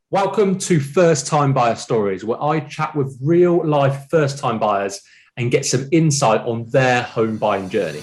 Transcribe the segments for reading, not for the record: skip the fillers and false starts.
Welcome to First Time Buyer Stories, where I chat with real life first time buyers and get some insight on their home buying journey.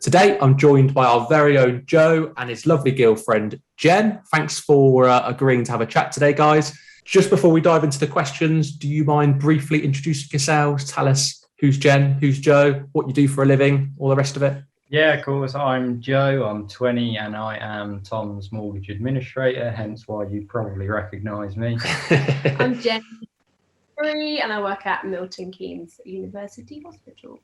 Today, I'm joined by our very own Joe and his lovely girlfriend, Jen. Thanks for agreeing to have a chat today, guys. Just before we dive into the questions, do you mind briefly introducing yourselves? Tell us who's Jen, who's Joe, what you do for a living, all the rest of it. Yeah, of course. I'm Joe. I'm 20 and I am Tom's mortgage administrator, hence why you probably recognise me. I'm Jen, and I work at Milton Keynes University Hospital.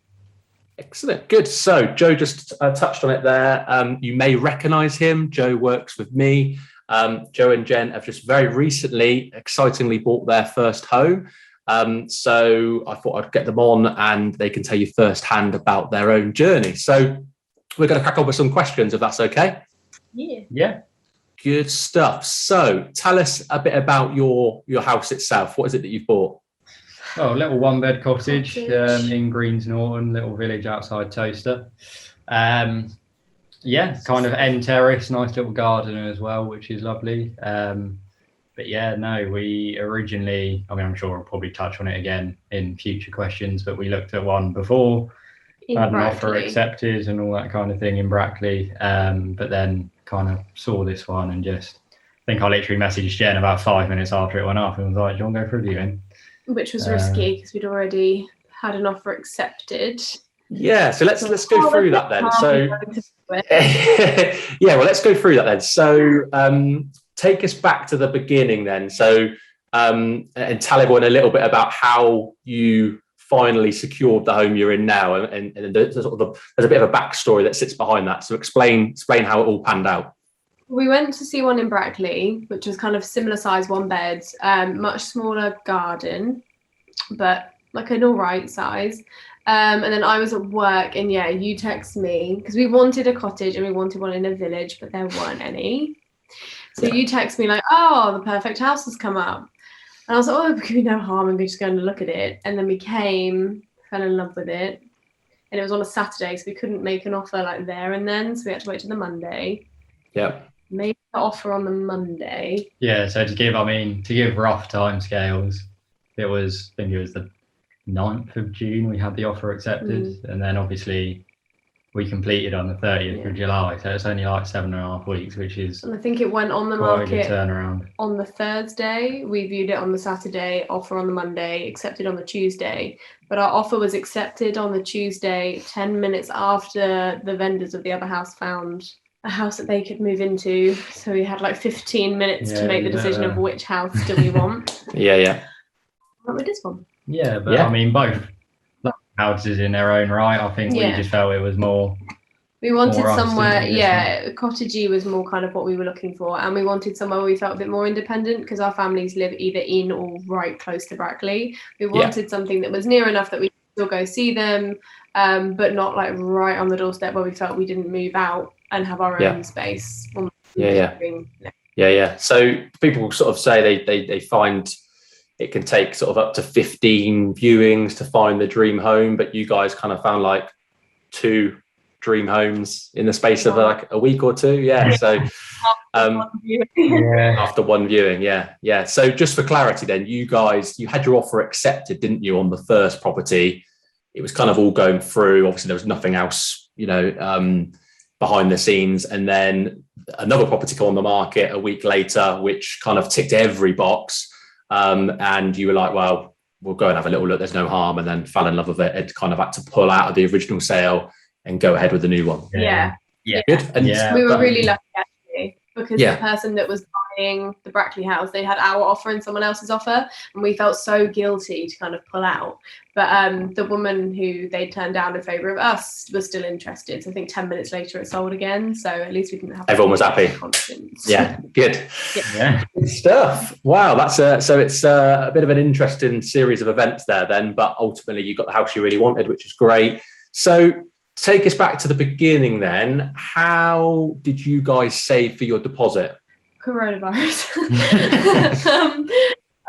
Excellent. Good. So Joe just touched on it there. You may recognise him. Joe works with me. Joe and Jen have just very recently, excitingly bought their first home. So I thought I'd get them on and they can tell you firsthand about their own journey. So we're going to crack on with some questions, if that's okay. Yeah. Good stuff. So tell us a bit about your house itself. What is it that you've bought? Oh, a little one-bed cottage in Greens Norton, little village outside Toaster. Yeah, kind of end terrace, nice little garden as well, which is lovely. But yeah, no, we originally, I'm sure I'll probably touch on it again in future questions, but we looked at one before, had an offer accepted and all that kind of thing in Brackley. But then kind of saw this one and just, I think I literally messaged Jen about 5 minutes after it went up and was like, do you want to go for a viewing? Which was risky because we'd already had an offer accepted. Yeah, so let's go through that then. So yeah, well, let's go through that then. So take us back to the beginning then. So and tell everyone a little bit about how you finally secured the home you're in now, and there's a bit of a backstory that sits behind that. So explain how it all panned out. We went to see one in Brackley, which was kind of similar size, one bed, much smaller garden, but like an all right size. And then I was at work and yeah, you text me because we wanted a cottage and we wanted one in a village, but there weren't any. So you text me like, oh, the perfect house has come up. And I was like, oh, there could be no harm in just going to look at it. And then we came, fell in love with it. And it was on a Saturday, so we couldn't make an offer like there and then. So we had to wait till the Monday. Yeah. Made the offer on the Monday. Yeah, so to give rough timescales, I think it was the 9th of June we had the offer accepted, and then obviously we completed on the 30th of July, so it's only like 7.5 weeks, which is, and I think it went on the quite a good market turnaround. On the Thursday. We viewed it on the Saturday, offer on the Monday, accepted on the Tuesday, but our offer was accepted on the Tuesday 10 minutes after the vendors of the other house found a house that they could move into. So we had like 15 minutes to make the decision of which house do we want. Yeah. Went with this one. Yeah, but I mean, both houses in their own right. I think we just felt it was more. We wanted somewhere, cottagey was more kind of what we were looking for, and we wanted somewhere where we felt a bit more independent because our families live either in or right close to Brackley. We wanted something that was near enough that we could still go see them, but not like right on the doorstep where we felt we didn't move out and have our own space. Yeah. So people sort of say they find it can take sort of up to 15 viewings to find the dream home, but you guys kind of found like 2 dream homes in the space of like a week or 2. Yeah. So after one viewing. Yeah. So just for clarity then, you had your offer accepted, didn't you, on the first property? It was kind of all going through. Obviously there was nothing else, behind the scenes, and then another property came on the market a week later, which kind of ticked every box. And you were like, well, we'll go and have a little look. There's no harm. And then fell in love with it. It kind of had to pull out of the original sale and go ahead with the new one. Yeah. Good. And we were really lucky actually, because the person that was buying the Brackley house, they had our offer and someone else's offer, and we felt so guilty to kind of pull out. But the woman who they turned down in favour of us was still interested. So I think 10 minutes later it sold again. So at least we didn't have everyone was happy. Conscience. Yeah, good. Yeah. Good stuff. Wow, that's so it's a bit of an interesting series of events there then, but ultimately you got the house you really wanted, which is great. So take us back to the beginning then. How did you guys save for your deposit? Coronavirus.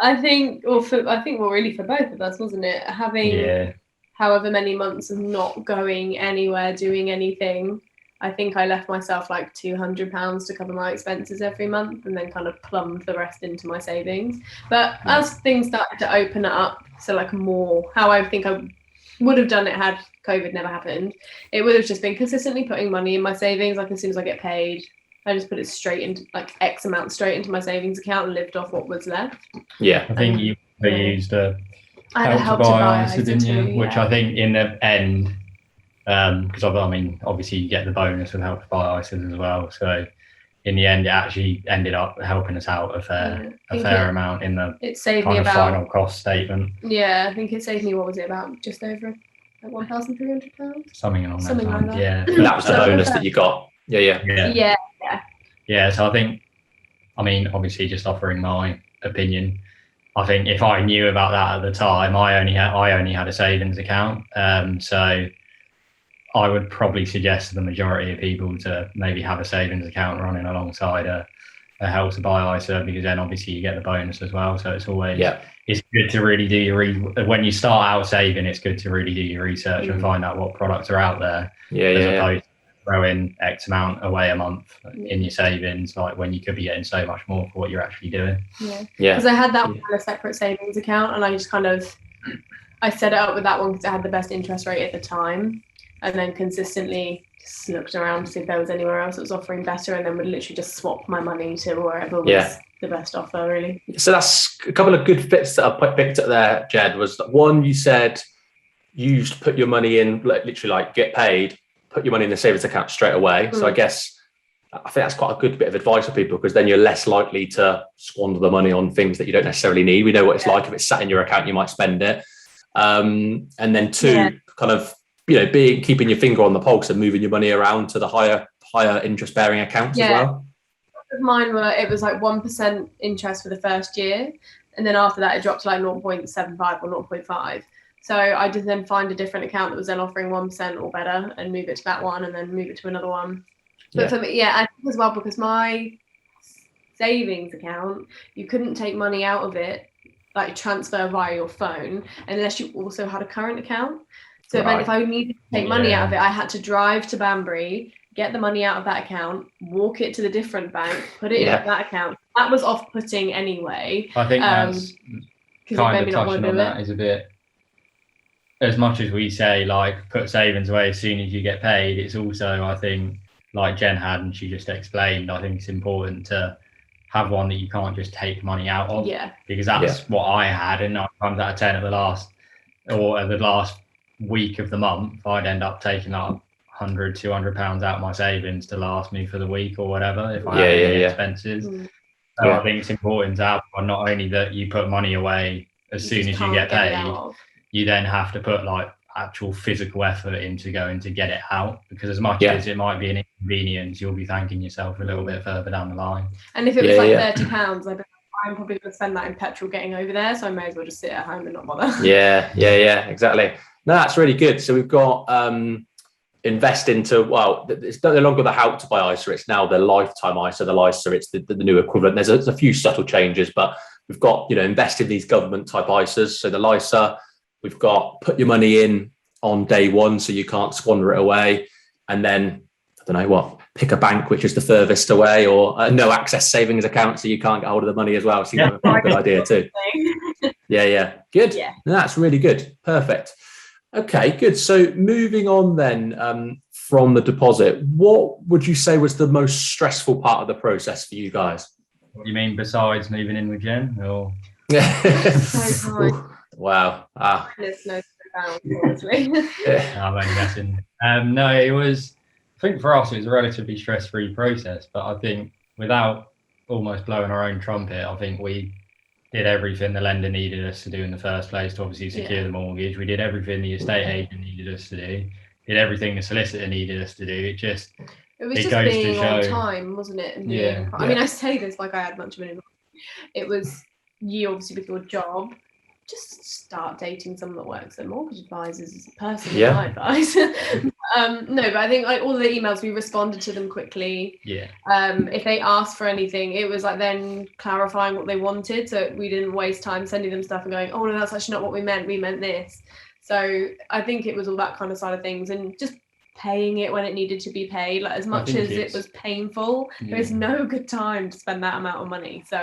I think, really for both of us, wasn't it? Having however many months of not going anywhere, doing anything. I think I left myself like £200 to cover my expenses every month, and then kind of plumbed the rest into my savings. But as things started to open up, so like more how I think I would have done it had COVID never happened, it would have just been consistently putting money in my savings. Like as soon as I get paid, I just put it straight into like X amount straight into my savings account and lived off what was left. Yeah, I think you used a Help to Buy ISA, didn't you? too, Which I think in the end, because I mean, obviously you get the bonus of Help to Buy ISAs as well. So in the end, it actually ended up helping us out a fair amount in the it saved kind me of about final cost statement. Yeah, I think it saved me. What was it, about just over like £1,300? Something along Something that like line. that. Yeah. and that was the bonus that you got. Yeah. So I think, I mean, obviously just offering my opinion, I think if I knew about that at the time, I only had a savings account. So I would probably suggest to the majority of people to maybe have a savings account running alongside a Help to Buy ISA, because then obviously you get the bonus as well. So it's always it's good to really do your when you start out saving. It's good to really do your research and find out what products are out there. As opposed to throwing X amount away a month in your savings, like when you could be getting so much more for what you're actually doing. Because I had that one in a separate savings account, and I just I set it up with that one because it had the best interest rate at the time, and then consistently just looked around to see if there was anywhere else that was offering better, and then would literally just swap my money to wherever was the best offer, really. So that's a couple of good bits that I picked up there, Jed. Was one, you said you used to put your money in, literally like get paid, put your money in the savings account straight away. So I think that's quite a good bit of advice for people, because then you're less likely to squander the money on things that you don't necessarily need. We know what it's like. If it's sat in your account, you might spend it. And then two, kind of, keeping your finger on the pulse and moving your money around to the higher interest bearing accounts as well. Mine it was like 1% interest for the first year, and then after that it dropped to like 0.75 or 0.5. So I did then find a different account that was then offering 1% or better, and move it to that one, and then move it to another one. But for me, I think as well, because my savings account, you couldn't take money out of it, like transfer via your phone, unless you also had a current account. So then if I needed to take money out of it, I had to drive to Banbury, get the money out of that account, walk it to the different bank, put it in that account. That was off-putting anyway. I think that's kind of touching on that is a bit, as much as we say, like, put savings away as soon as you get paid, it's also, I think, like Jen had, and she just explained, I think it's important to have one that you can't just take money out of. Because that's what I had, and 9 times out of 10 at the last week of the month, I'd end up taking up £100-200 out of my savings to last me for the week or whatever if I had any expenses. So I think it's important to have one, not only that you put money away as soon as you get paid, you then have to put like actual physical effort into going to get it out, because as much as it might be an inconvenience, you'll be thanking yourself a little bit further down the line. And if it was like £30, I'm probably going to spend that in petrol getting over there, so I may as well just sit at home and not bother. Exactly. No, that's really good. So we've got invest into, it's no longer the Help to Buy ISA, it's now the Lifetime ISA. The LISA, it's the new equivalent. There's a few subtle changes, but we've got, invest in these government type ISAs. So the LISA, we've got put your money in on day one so you can't squander it away. And then, I don't know what, pick a bank which is the furthest away, or a no access savings account so you can't get hold of the money as well. Seems like a good idea too. Good. No, that's really good. Perfect. Okay, good. So moving on then from the deposit, what would you say was the most stressful part of the process for you guys? What do you mean besides moving in with Jen? Or wow. There's no down, honestly. I'm only messing. No, it was, I think for us it was a relatively stress-free process, but I think without almost blowing our own trumpet, I think we did everything the lender needed us to do in the first place to obviously secure the mortgage. We did everything the estate agent needed us to do. Did everything the solicitor needed us to do. It was just being on time, wasn't it? And I mean, I say this like I had much of an involvement. It was you, obviously, with your job, just start dating someone that works at mortgage advisors is personally my advice. No, but I think like all the emails, we responded to them quickly. Yeah. If they asked for anything, it was like then clarifying what they wanted, so we didn't waste time sending them stuff and going, oh no, that's actually not what we meant this. So I think it was all that kind of side of things, and just paying it when it needed to be paid. Like as much as it was painful, there's no good time to spend that amount of money. So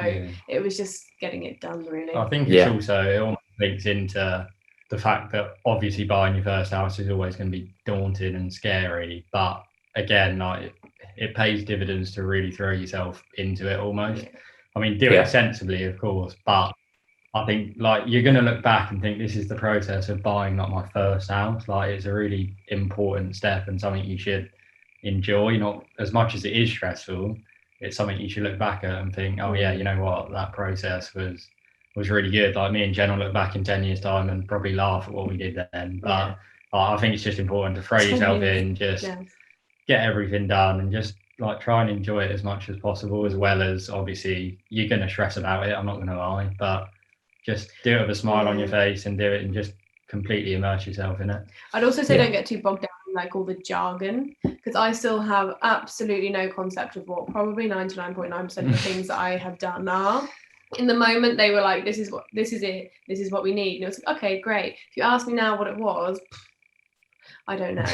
it was just getting it done, really. I think it's also, it almost links into the fact that obviously buying your first house is always going to be daunting and scary, but again, like it pays dividends to really throw yourself into it almost. I mean, do it sensibly, of course, but I think like you're going to look back and think this is the process of buying like my first house. Like it's a really important step and something you should enjoy, not as much as it is stressful. It's something you should look back at and think, oh yeah, you know what, that process was really good. Like me and Jen will look back in 10 years time and probably laugh at what we did then. But I think it's just important to throw yourself in, just get everything done and just like try and enjoy it as much as possible, as well as obviously you're going to stress about it. I'm not going to lie, but just do it with a smile on your face and do it and just completely immerse yourself in it. I'd also say don't get too bogged down in like all the jargon, because I still have absolutely no concept of what probably 99.9% of the things that I have done are. In the moment they were like, this is what we need, and it was like, okay, great. If you ask me now what it was, I don't know.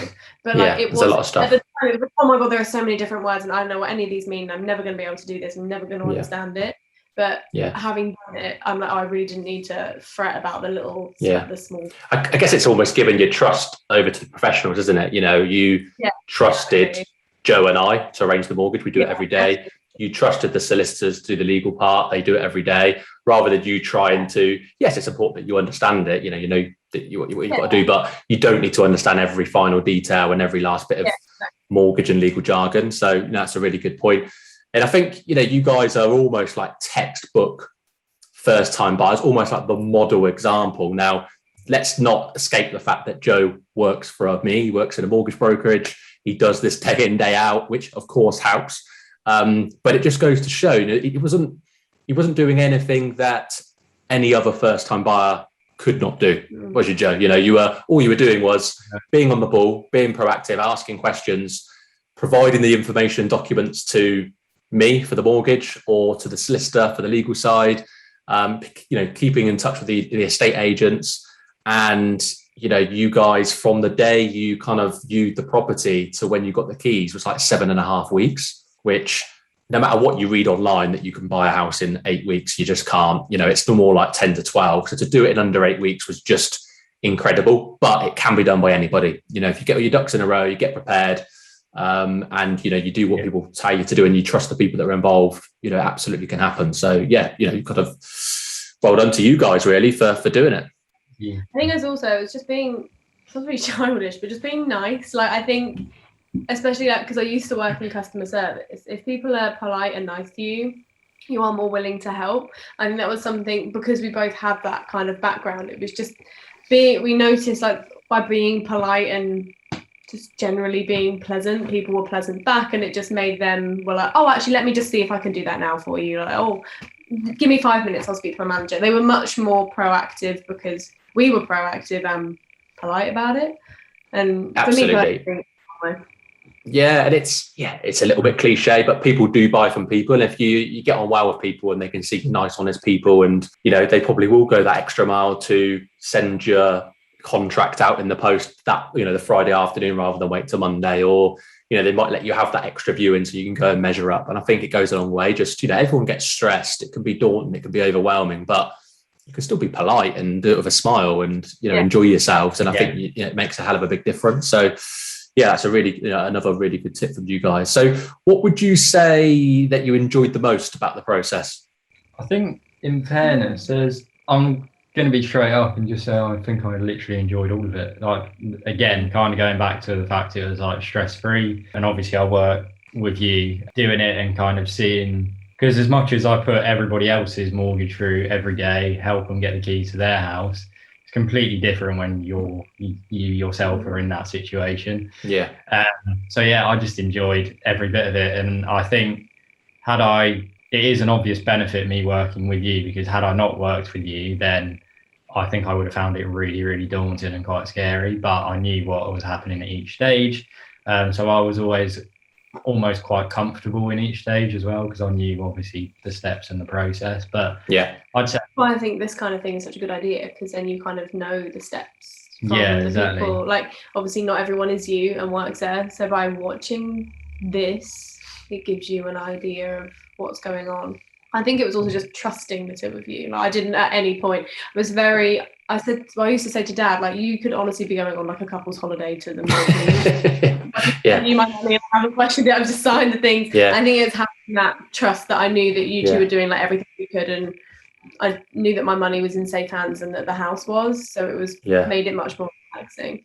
But like it was a lot of stuff. At the time, it was, oh my god, there are so many different words and I don't know what any of these mean. I'm never going to be able to do this. I'm never going to understand it. But having done it, I'm like, oh, I really didn't need to fret about the little, the small. I guess it's almost giving your trust over to the professionals, isn't it? You know, you trusted Joe and I to arrange the mortgage. We do it every day. You trusted the solicitors to do the legal part. They do it every day, rather than you trying to, yes, it's important that you understand it. You know that what you've got to do, but you don't need to understand every final detail and every last bit of mortgage and legal jargon. So that's a really good point. And I think, you guys are almost like textbook first time buyers, almost like the model example. Now, let's not escape the fact that Joe works for me. He works in a mortgage brokerage. He does this day in, day out, which of course helps. But it just goes to show, he wasn't doing anything that any other first time buyer could not do, was you, Joe? All you were doing was being on the ball, being proactive, asking questions, providing the information documents to me for the mortgage or to the solicitor for the legal side, keeping in touch with the estate agents. And, you guys, from the day you kind of viewed the property to when you got the keys was like 7.5 weeks, which no matter what you read online that you can buy a house in 8 weeks, you just can't. It's no more like 10 to 12. So to do it in under 8 weeks was just incredible, but it can be done by anybody. If you get all your ducks in a row, you get prepared, and you do what people tell you to do, and you trust the people that are involved, absolutely can happen. So you've got to, well done to you guys really for doing it. I think it's just being, it's not really childish, but just being nice. Like I think, especially because I used to work in customer service, if people are polite and nice to you, you are more willing to help. I think that was something, because we both had that kind of background. It was just we noticed like by being polite and just generally being pleasant, people were pleasant back, and it just made them were like, oh, actually, let me just see if I can do that now for you. Like, oh, give me 5 minutes, I'll speak to my manager. They were much more proactive because we were proactive and polite about it. And absolutely. For me, and it's a little bit cliche, but people do buy from people. And if you get on well with people and they can see nice, honest people, and they probably will go that extra mile to send your contract out in the post that the Friday afternoon rather than wait till Monday, or they might let you have that extra viewing so you can go and measure up. And I think it goes a long way. Just everyone gets stressed. It can be daunting. It can be overwhelming, but you can still be polite and do it with a smile and enjoy yourselves. And I think it makes a hell of a big difference. So. Yeah, that's a really another really good tip from you guys. So what would you say that you enjoyed the most about the process? I think, in fairness, I'm going to be straight up and just say I think I literally enjoyed all of it. Like, again, kind of going back to the fact it was like stress-free. And obviously I work with you doing it and kind of seeing, because as much as I put everybody else's mortgage through every day, help them get the keys to their house, completely different when you yourself are in that situation. I just enjoyed every bit of it, and I think it is an obvious benefit me working with you, because had I not worked with you, then I think I would have found it really, really daunting and quite scary, but I knew what was happening at each stage. So I was always almost quite comfortable in each stage as well, because I knew obviously the steps and the process. But yeah, I'd say, well, I think this kind of thing is such a good idea, because then you kind of know the steps from Yeah, the exactly. people. Like, obviously not everyone is you and works there, so by watching this, it gives you an idea of what's going on. I think it was also just trusting the two of you. Like, I didn't at any point, I used to say to Dad, like, you could honestly be going on like a couple's holiday to the Maldives. yeah, You might not have a question. I've just signed the things. Yeah. I think it's having that trust that I knew that you two were doing like everything you could, and I knew that my money was in safe hands and that the house was, so it was made it much more relaxing.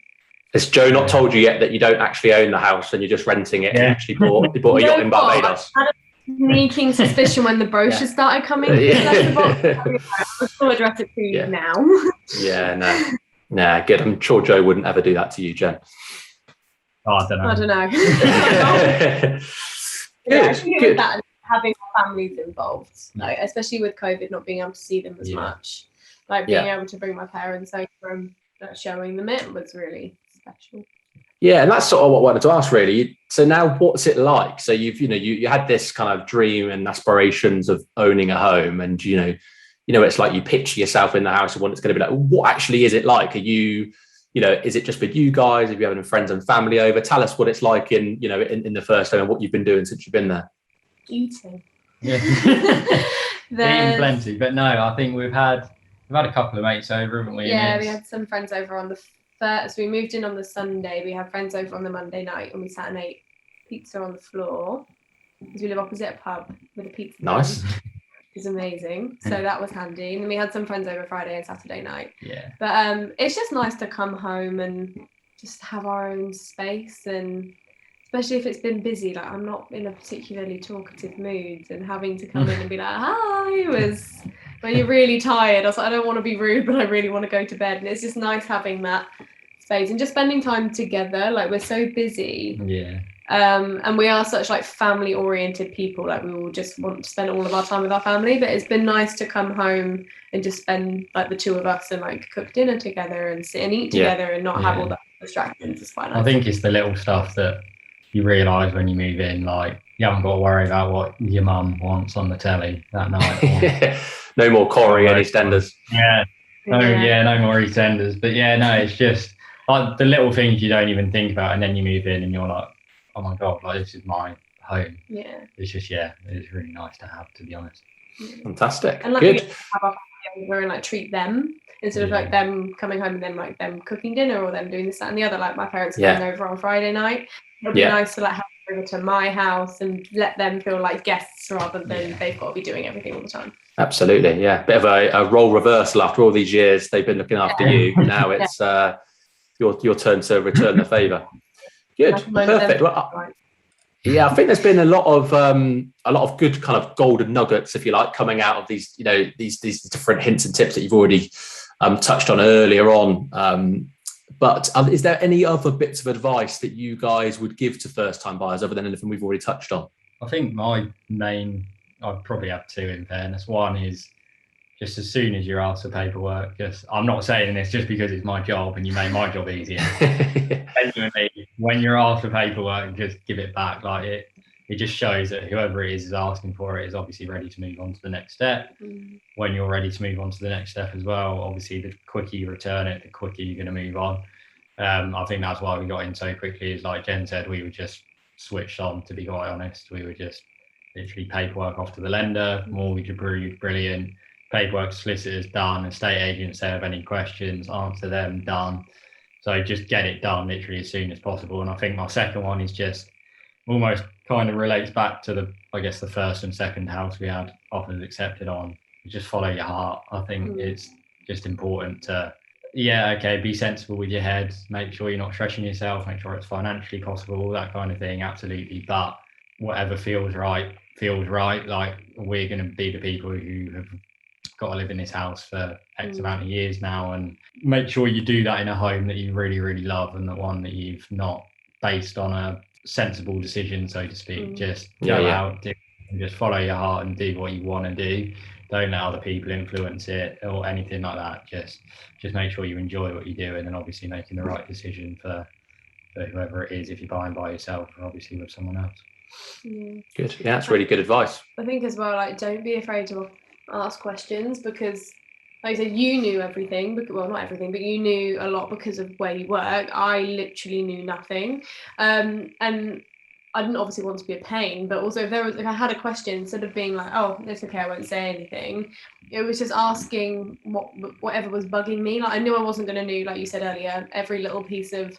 Has Joe not told you yet that you don't actually own the house and you're just renting it? And you actually bought a yacht in Barbados. I had a sneaking suspicion when the brochures started coming. I'll still address it to you now. Good. I'm sure Joe wouldn't ever do that to you, Jen. Oh, I don't know. Good. That having families involved, like, especially with COVID, not being able to see them as much, like being able to bring my parents over and showing them it was really special. Yeah, and that's sort of what I wanted to ask, really. So now, what's it like? So you had this kind of dream and aspirations of owning a home, and it's like you picture yourself in the house and what it's going to be like. What actually is it like? Are you, is it just for you guys? Have you having friends and family over? Tell us what it's like in the first home and what you've been doing since you've been there. Eating. Yeah. Eating plenty, but no, I think we've had a couple of mates over, haven't we? Yeah, we had some friends over on the first. We moved in on the Sunday. We had friends over on the Monday night, and we sat and ate pizza on the floor because we live opposite a pub with a pizza. Nice. It's amazing. So that was handy. And then we had some friends over Friday and Saturday night. Yeah. But it's just nice to come home and just have our own space, and especially if it's been busy. Like, I'm not in a particularly talkative mood, and having to come in and be like, hi, was when you're really tired. I was like, I don't want to be rude, but I really want to go to bed. And it's just nice having that space and just spending time together. Like, we're so busy. Yeah. And we are such like family oriented people. Like, we will just want to spend all of our time with our family, but it's been nice to come home and just spend like the two of us and like cook dinner together and sit and eat together and not have all the distractions. It's quite nice. I think it's the little stuff that you realise when you move in, like you haven't got to worry about what your mum wants on the telly that night. No more Corrie and EastEnders. No more EastEnders. But it's just like the little things you don't even think about, and then you move in and you're like, oh my god, like this is my home. Yeah. It's just it's really nice to have, to be honest. Fantastic. And like, good. Have our family over and like treat them instead of like them coming home and then like them cooking dinner or them doing this, that, and the other. Like, my parents are coming over on Friday night. It'd be nice to like have them over to my house and let them feel like guests rather than they've got to be doing everything all the time. Absolutely, yeah. Bit of a role reversal after all these years. They've been looking after you. Now it's your turn to return the favour. Good, perfect. Yeah, I think there's been a lot of good kind of golden nuggets, if you like, coming out of these, these different hints and tips that you've already touched on earlier on. But is there any other bits of advice that you guys would give to first-time buyers other than anything we've already touched on? I think I'd probably have two in fairness. One is just as soon as you're asked for paperwork, I'm not saying this just because it's my job and you made my job easier. Genuinely, when you're asked for paperwork, just give it back. Like, it just shows that whoever it is asking for it is obviously ready to move on to the next step. When you're ready to move on to the next step as well, obviously the quicker you return it, the quicker you're going to move on. I think that's why we got in so quickly. Is like Jen said, we were just switched on, to be quite honest. We were just literally paperwork off to the lender, mortgage approved, brilliant. Paperwork, solicitors done, estate agents there have any questions, answer them, done. So just get it done literally as soon as possible. And I think my second one is just almost kind of relates back to the first and second house we had offers accepted on. Just follow your heart. I think it's just important to be sensible with your head, make sure you're not stressing yourself, make sure it's financially possible, all that kind of thing, absolutely. But whatever feels right. Like, we're going to be the people who have got to live in this house for X amount of years now, and make sure you do that in a home that you really, really love, and the one that you've not based on a sensible decision, so to speak. Just go out, and just follow your heart and do what you want to do. Don't let other people influence it or anything like that. Just make sure you enjoy what you do, and then obviously making the right decision for whoever it is, if you're buying by yourself or obviously with someone else. Good. Yeah, that's really good advice. I think as well, like, don't be afraid to ask questions, because like I said, you knew everything, well, not everything, but you knew a lot because of where you work. I literally knew nothing. And I didn't obviously want to be a pain, but also if I had a question, instead of being like, oh, it's okay, I won't say anything, it was just asking whatever was bugging me. Like, I knew I wasn't going to know, like you said earlier, every little piece of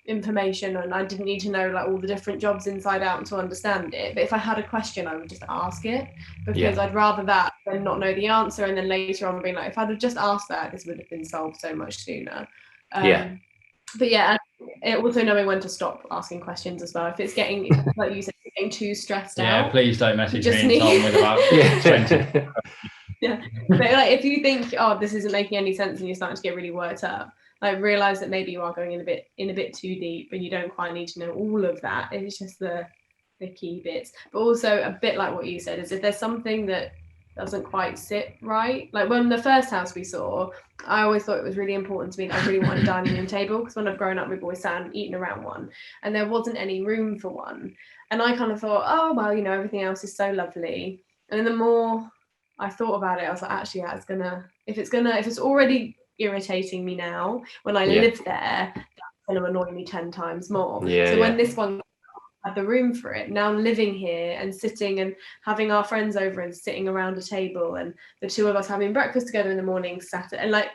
information, and I didn't need to know like all the different jobs inside out to understand it. But if I had a question, I would just ask it, because I'd rather that than not know the answer, and then later on being like, if I'd have just asked that, this would have been solved so much sooner. But yeah, and also knowing when to stop asking questions as well. If it's getting, like you said, getting too stressed out. Yeah, please don't message me and Tom with about 20. Yeah, but like, if you think, oh, this isn't making any sense, and you're starting to get really worked up, like, realize that maybe you are going in a bit too deep, and you don't quite need to know all of that. It's just the key bits. But also, a bit like what you said, is if there's something that doesn't quite sit right, like when the first house we saw, I always thought it was really important to me that I really wanted a dining room table, because when I've grown up, we've always sat and eaten around one, and there wasn't any room for one. And I kind of thought, oh well, you know, everything else is so lovely. And then the more I thought about it, I was like, actually, yeah, if it's already irritating me now, when I live there, that's going to annoy me 10 times more. When this one had the room for it, now living here and sitting and having our friends over and sitting around a table, and the two of us having breakfast together in the morning, and like,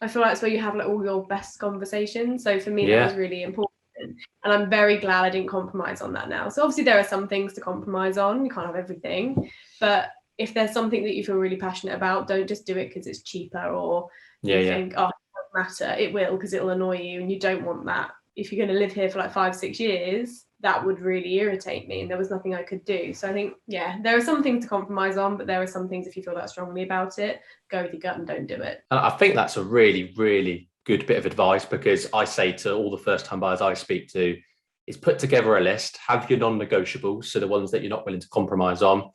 I feel like it's where you have like all your best conversations. So for me, that was really important, and I'm very glad I didn't compromise on that now. So obviously there are some things to compromise on, you can't have everything, but if there's something that you feel really passionate about, don't just do it because it's cheaper, or you think, oh, it doesn't matter. It will, because it'll annoy you, and you don't want that. If you're going to live here for like 5-6 years, that would really irritate me, and there was nothing I could do. So I think, there are some things to compromise on, but there are some things, if you feel that strongly about it, go with your gut and don't do it. And I think that's a really, really good bit of advice, because I say to all the first-time buyers I speak to, is put together a list, have your non-negotiables, so the ones that you're not willing to compromise on.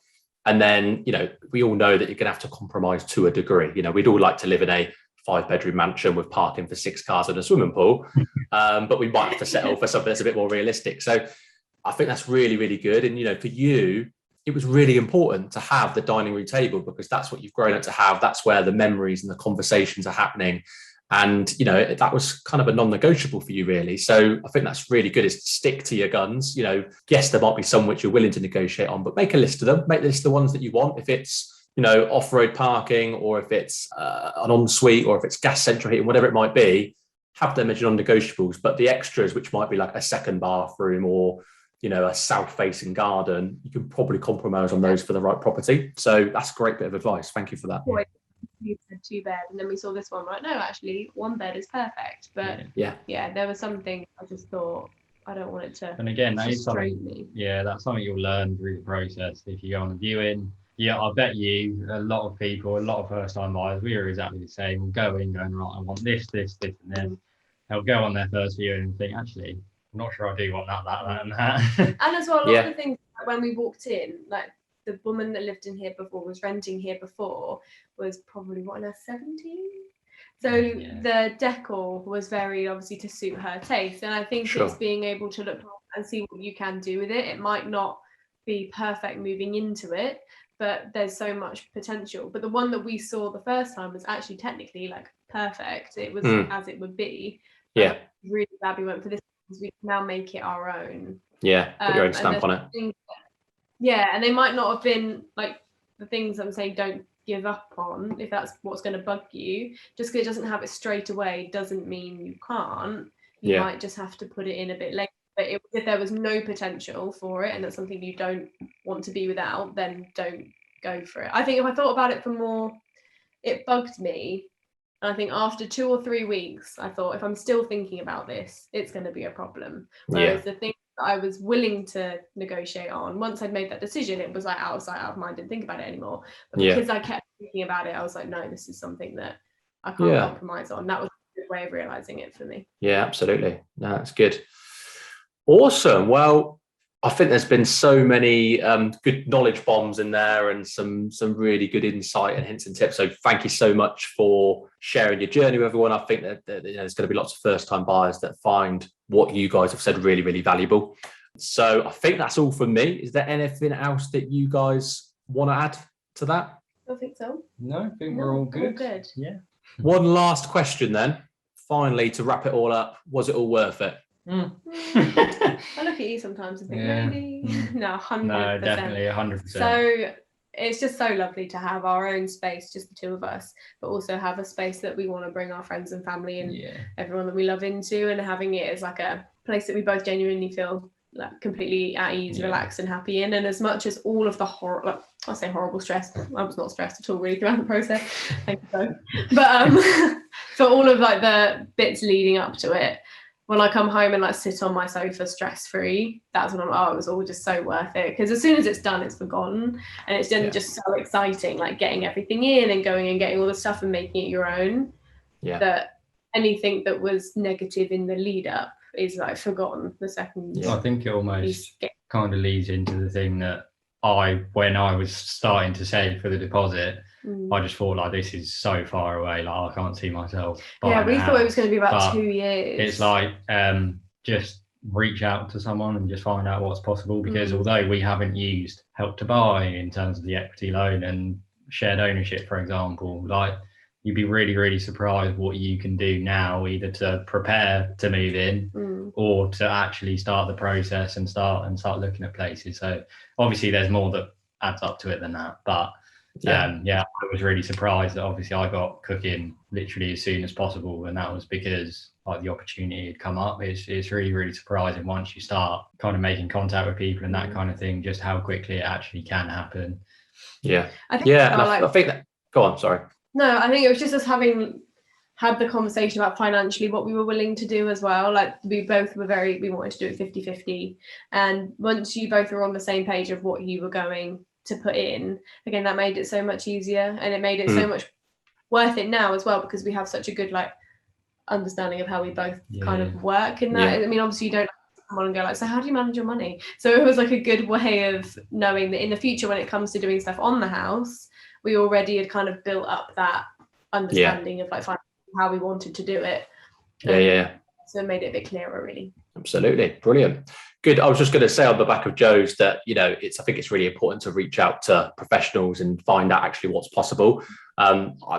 And then, we all know that you're going to have to compromise to a degree. We'd all like to live in a 5-bedroom mansion with parking for 6 cars and a swimming pool, but we might have to settle for something that's a bit more realistic. So I think that's really, really good. And, for you, it was really important to have the dining room table, because that's what you've grown up to have. That's where the memories and the conversations are happening. And, that was kind of a non-negotiable for you, really. So I think that's really good, is to stick to your guns. Yes, there might be some which you're willing to negotiate on, but make a list of them. Make a list of the ones that you want. If it's, off-road parking, or if it's an ensuite, or if it's gas central heating, whatever it might be, have them as your non-negotiables. But the extras, which might be like a second bathroom, or, a south-facing garden, you can probably compromise on those for the right property. So that's a great bit of advice. Thank you for that. You said 2 bed, and then we saw this one, right? No, actually 1 bed is perfect. But there were some things I just thought, I don't want it to. And again, that's something you'll learn through the process. If you go on a viewing, I bet you a lot of people, a lot of first-time buyers, we are exactly the same. We'll go in going, right, I want this, and this. They'll go on their first viewing and think, actually, I'm not sure I do want that, and that. And as well, a lot of the things, when we walked in, like, the woman that lived in here before, was renting here before, was probably in her 70s. So the decor was very obviously to suit her taste. And I think it's being able to look and see what you can do with it. It might not be perfect moving into it, but there's so much potential. But the one that we saw the first time was actually technically like perfect. It was as it would be. Yeah. I'm really glad we went for this, because we can now make it our own. Yeah, put your own stamp on it. And they might not have been like the things I'm saying don't give up on, if that's what's going to bug you. Just because it doesn't have it straight away doesn't mean you can't. You might just have to put it in a bit later. But if there was no potential for it, and that's something you don't want to be without, then don't go for it. I think if I thought about it for more, it bugged me. And I think after 2 or 3 weeks, I thought, if I'm still thinking about this, it's going to be a problem. Whereas the thing that I was willing to negotiate on, once I'd made that decision, it was like out of sight, out of mind, didn't think about it anymore. But because I kept thinking about it, I was like, no, this is something that I can't compromise on. That was a good way of realizing it for me. Yeah, absolutely. No, that's good. Awesome. Well, I think there's been so many good knowledge bombs in there and some really good insight and hints and tips. So thank you so much for sharing your journey with everyone. I think that there's going to be lots of first-time buyers that find what you guys have said really, really valuable. So I think that's all from me. Is there anything else that you guys want to add to that? I think so. No, I think we're all good. All good. Yeah. One last question then. Finally, to wrap it all up, was it all worth it? I look at you sometimes and think, Yeah. maybe. No, 100%. No, definitely 100%. So it's just so lovely to have our own space, just the two of us, but also have a space that we want to bring our friends and family and everyone that we love into, and having it as like a place that we both genuinely feel like completely at ease, relaxed and happy in. And as much as all of the I'll say horrible stress, I was not stressed at all really throughout the process, thank you both. But for all of like the bits leading up to it, when I come home and like sit on my sofa stress free, that's when it was all just so worth it, because as soon as it's done, it's forgotten, and it's then just so exciting, like getting everything in and going and getting all the stuff and making it your own, that anything that was negative in the lead up is like forgotten the second. I think it almost kind of leads into the thing that when I was starting to save for the deposit, I just thought like, this is so far away, like I can't see myself. We thought it was going to be about 2 years. It's like just reach out to someone and just find out what's possible, because although we haven't used Help to Buy in terms of the equity loan and shared ownership, for example, like you'd be really, really surprised what you can do now, either to prepare to move in or to actually start the process and start looking at places. So obviously there's more that adds up to it than that, but I was really surprised that obviously I got cooking literally as soon as possible, and that was because like the opportunity had come up. It's really, really surprising once you start kind of making contact with people and that kind of thing, just how quickly it actually can happen. I think that. Go on, sorry. No, I think it was just us having had the conversation about financially what we were willing to do as well. Like we both were we wanted to do it 50-50, and once you both were on the same page of what you were going to put in, again, that made it so much easier, and it made it so much worth it now as well, because we have such a good like understanding of how we both kind of work in that. I mean, obviously you don't come on and go like, so how do you manage your money? So it was like a good way of knowing that in the future, when it comes to doing stuff on the house, we already had kind of built up that understanding of like how we wanted to do it. So it made it a bit clearer, really. Absolutely. Brilliant. Good. I was just going to say on the back of Joe's that, I think it's really important to reach out to professionals and find out actually what's possible.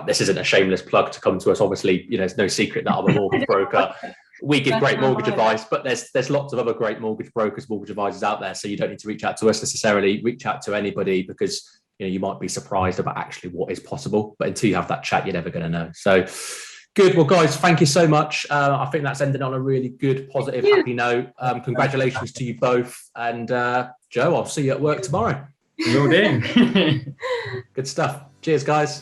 This isn't a shameless plug to come to us. Obviously, it's no secret that I'm a mortgage broker. We give great mortgage advice, but there's lots of other great mortgage brokers, mortgage advisors out there. So you don't need to reach out to us necessarily. Reach out to anybody, because you might be surprised about actually what is possible. But until you have that chat, you're never going to know. So good. Well, guys, thank you so much. I think that's ended on a really good, positive, happy note. Congratulations to you both. And Joe, I'll see you at work tomorrow. Will do. Good stuff. Cheers, guys.